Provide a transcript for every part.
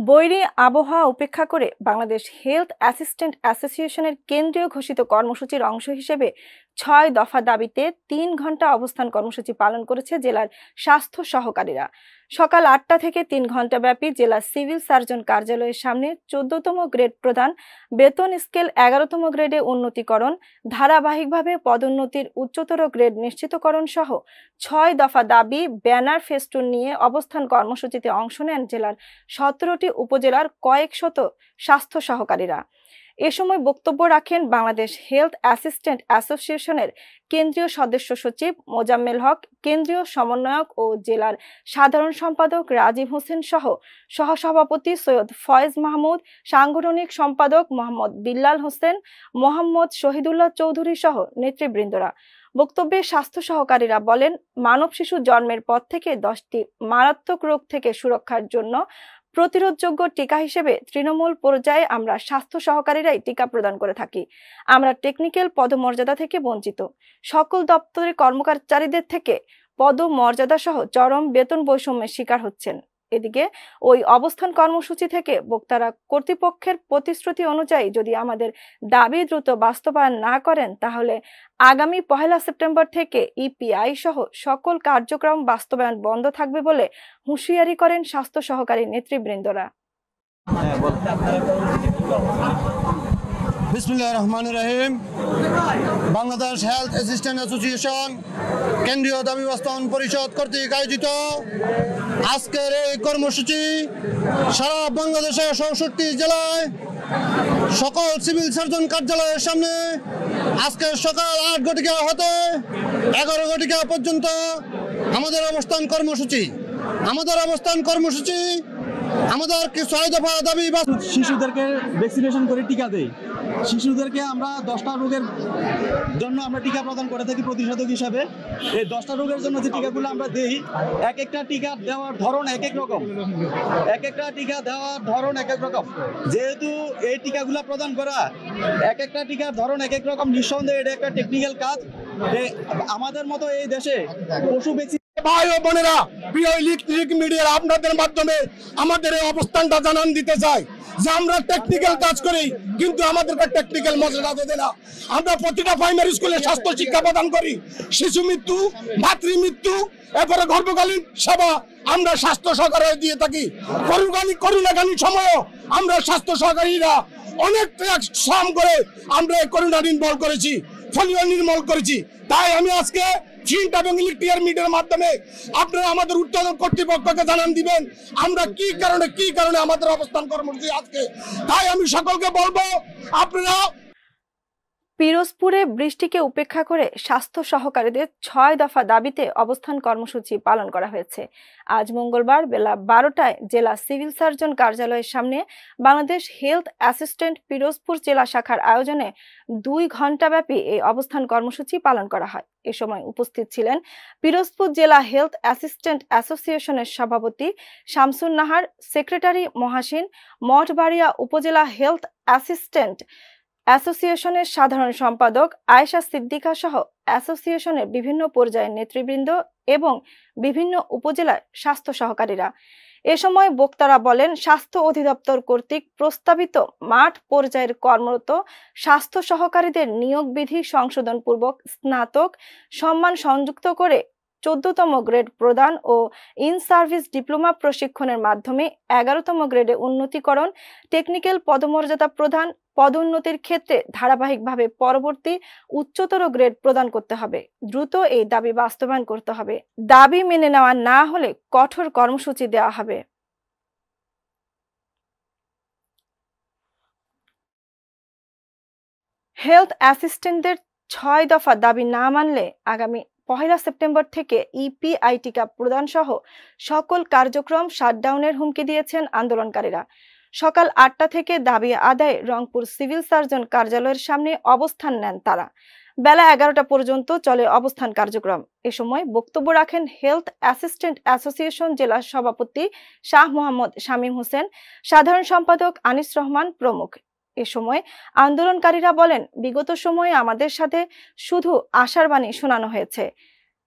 বৈরী আবহাওয়া উপেক্ষা করে বাংলাদেশ হেলথ অ্যাসিস্ট্যান্ট অ্যাসোসিয়েশনের কেন্দ্রীয় ঘোষিত কর্মসূচির অংশ হিসেবে ৬ দফা দাবিতে ৩ ঘন্টা অবস্থান কর্মসূচি পালন করেছে জেলার স্বাস্থ্য সহকারীরা। সকাল ৮টা থেকে ৩ ঘন্টা ব্যাপী জেলা সিভিল সার্জন কার্যালয়ের সামনে ১৪তম গ্রেড প্রদান, বেতন স্কেল ১১তম গ্রেডে উন্নতিকরণ, ধারাবাহিকভাবে পদোন্নতির উচ্চতর গ্রেড নিশ্চিতকরণ সহ ৬ দফা দাবি ব্যানার ফেস্টুন নিয়ে অবস্থান কর্মসূচিতে অংশ নেন জেলার ১৭টি উপজেলার কয়েক শত স্বাস্থ্য সহকারীরা। এ সময় বক্তব্য রাখেন বাংলাদেশ হেলথ অ্যাসিস্ট্যান্ট অ্যাসোসিয়েশনের কেন্দ্রীয় সদস্য সচিব মোজাম্মেল হক, কেন্দ্রীয় সমন্বয়ক ও জেলার সাধারণ সম্পাদক রাজীব হোসেন সহ সহসভাপতি সৈয়দ ফয়েজ মাহমুদ, সাংগঠনিক সম্পাদক মোহাম্মদ বিল্লাল হোসেন, মোহাম্মদ শহীদুল্লাহ চৌধুরী সহ নেতৃবৃন্দরা। বক্তব্যে স্বাস্থ্য সহকারীরা বলেন, মানব শিশু জন্মের পর থেকে 10টি মারাত্মক রোগ থেকে সুরক্ষার জন্য প্রতিরোধযোগ্য টিকা হিসেবে তৃণমূল পর্যায়ে আমরা স্বাস্থ্য সহকারীরাই টিকা প্রদান করে থাকি। আমরা টেকনিক্যাল পদমর্যাদা থেকে বঞ্চিত। সকল দপ্তরের কর্মচারীদের থেকে পদমর্যাদা সহ চরম বেতন বৈষম্যের শিকার হচ্ছেন। এদিকে ওই অবস্থান কর্মসূচি থেকে বক্তারা কর্তৃপক্ষের প্রতিশ্রুতি অনুযায়ী যদি আমাদের দাবি দ্রুত বাস্তবায়ন না করেন তাহলে আগামী ১ সেপ্টেম্বর থেকে ইপিআই সহ সকল কার্যক্রম বাস্তবায়ন বন্ধ থাকবে বলে হুঁশিয়ারি করেন স্বাস্থ্য সহকারী নেতৃবৃন্দরা। বিসমিল্লাহির রহমানির রহিম। বাংলাদেশ হেলথ অ্যাসিস্ট্যান্ট অ্যাসোসিয়েশন কেন্দ্রীয় দাবি বাস্তবায়ন পরিষদ কর্তৃক আয়োজিত আজকের এই কর্মসূচি সারা বাংলাদেশের ৬৭ জেলায় সকল সিভিল সার্জন কার্যালয়ের সামনে আজকে সকাল ৮ ঘটিকা হতে ১১ ঘটিকা পর্যন্ত আমাদের অবস্থান কর্মসূচি। আমাদের ৬ দফা দাবি। শিশুদেরকে ভ্যাকসিনেশন করে টিকা দেয়। শিশুদেরকে আমরা 10টা রোগের জন্য আমরা টিকা প্রদান করে থাকি প্রতিষেধক হিসাবে। এই 10টা রোগের জন্য যে টিকাগুলো আমরা দেই, এক একটা টিকা দেওয়ার ধরন এক এক রকম। যেহেতু এই টিকাগুলো প্রদান করা এক একটা টিকার ধরন এক এক রকম, নিঃসন্দেহে এটা একটা টেকনিক্যাল কাজ। আমাদের মতো এই দেশে পশু ভ্যাকসিন ভাই ও বোনেরা, প্রিয় ইলেকট্রিক মিডিয়ার আপনাদের মাধ্যমে আমাদের এই অবস্থানটা জানান দিতে চাই যে আমরা টেকনিক্যাল কাজ করি, কিন্তু আমাদেরকে টেকনিক্যাল মর্যাদা দেয় না। আমরা প্রতিটা প্রাইমারি স্কুলে স্বাস্থ্য শিক্ষা প্রদান করি। শিশু মৃত্যু, মাতৃ মৃত্যু, এরপরে গর্ভকালীন সেবা আমরা স্বাস্থ্য সহকারী দিয়ে থাকি। করোনাকালীন সময়ও আমরা স্বাস্থ্য সহকারীরা অনেক শ্রম করে আমরা এই করোনা নির্মূল করেছি। তাই আমি আজকে প্রিন্ট এবং ইলেকট্রিক মিডিয়ার মাধ্যমে আপনারা আমাদের ঊর্ধ্বতন কর্তৃপক্ষকে জানান দিবেন আমরা কি কারণে আমাদের অবস্থান কর্মসূচি আজকে। তাই আমি সকলকে বলবো, আপনারা পিরোজপুরে বৃষ্টিকে উপেক্ষা করে স্বাস্থ্য সহকারীদের ৬ দফা দাবিতে অবস্থান কর্মসূচি পালন করা হয়েছে। আজ মঙ্গলবার বেলা ১২টায় জেলা সিভিল সার্জন কার্যালয়ের সামনে বাংলাদেশ হেলথ অ্যাসিস্ট্যান্ট পিরোজপুর জেলা শাখার আয়োজনে ২ ঘণ্টাব্যাপী এই অবস্থান কর্মসূচি পালন করা হয়। এ সময় উপস্থিত ছিলেন পিরোজপুর জেলা হেলথ অ্যাসিস্ট্যান্ট অ্যাসোসিয়েশনের সভাপতি শামসুন নাহার, সেক্রেটারি মহাসিন, মঠবাড়িয়া উপজেলা হেলথ অ্যাসিস্ট্যান্ট অ্যাসোসিয়েশনের সাধারণ সম্পাদক আয়েশা সিদ্দিকা সহ অ্যাসোসিয়েশনের বিভিন্ন পর্যায়ের নেতৃবৃন্দ এবং বিভিন্ন উপজেলার স্বাস্থ্য সহকারীরা। এ সময় বক্তারা বলেন, স্বাস্থ্য অধিদপ্তর কর্তৃক প্রস্তাবিত মাঠ পর্যায়ের কর্মরত স্বাস্থ্য সহকারীদের নিয়োগ বিধি সংশোধনপূর্বক স্নাতক সম্মান সংযুক্ত করে 14তম গ্রেড প্রদান ও ইন সার্ভিস ডিপ্লোমা প্রশিক্ষণের মাধ্যমে 11তম গ্রেডে উন্নতিকরণ, টেকনিক্যাল পদমর্যাদা প্রদান, পদোন্নতির ক্ষেত্রে ধারাবাহিকভাবে পরবর্তী উচ্চতর গ্রেড প্রদান করতে হবে। দ্রুত এই দাবি বাস্তবায়ন করতে হবে। দাবি মেনে নেওয়া না হলে কঠোর কর্মসূচি দেওয়া হবে। হেলথ অ্যাসিস্ট্যান্টদের ৬ দফা দাবি না মানলে আগামী ১ সেপ্টেম্বর থেকে ইপিআই টিকা প্রদান সহ সকল কার্যক্রম শাটডাউনের হুমকি দিয়েছেন আন্দোলনকারীরা। সকাল ৮টা থেকে দাবি আদায়ে রংপুর সিভিল সার্জন কার্যালয়ের সামনে অবস্থান নেন তারা। বেলা ১১টা পর্যন্ত চলে অবস্থান কার্যক্রম। এ সময় বক্তব্য রাখেন হেলথ অ্যাসিস্ট্যান্ট অ্যাসোসিয়েশন জেলা সভাপতি শাহ মোহাম্মদ শামীম হোসেন, সাধারণ সম্পাদক আনিস রহমান প্রমুখ। এ সময় আন্দোলনকারীরা বলেন, বিগত সময়ে আমাদের সাথে শুধু আশার বাণী শোনানো হয়েছে,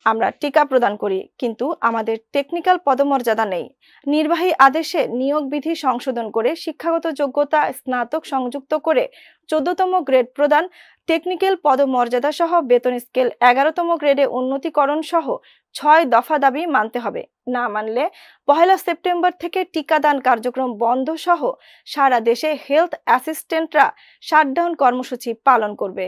আমরা টিকা প্রদান করি, কিন্তু আমাদের টেকনিক্যাল পদমর্যাদা নেই। নির্বাহী আদেশে নিয়োগ বিধি সংশোধন করে শিক্ষাগত যোগ্যতা স্নাতক সংযুক্ত করে 14তম গ্রেড প্রদান, টেকনিক্যাল পদমর্যাদা সহ বেতন স্কেল 11তম গ্রেডে উন্নতিকরণ সহ 6 দফা দাবি মানতে হবে। না মানলে 1 সেপ্টেম্বর থেকে টিকাদান কার্যক্রম বন্ধ সহ সারা দেশে হেলথ অ্যাসিস্ট্যান্টরা শাটডাউন কর্মসূচি পালন করবে।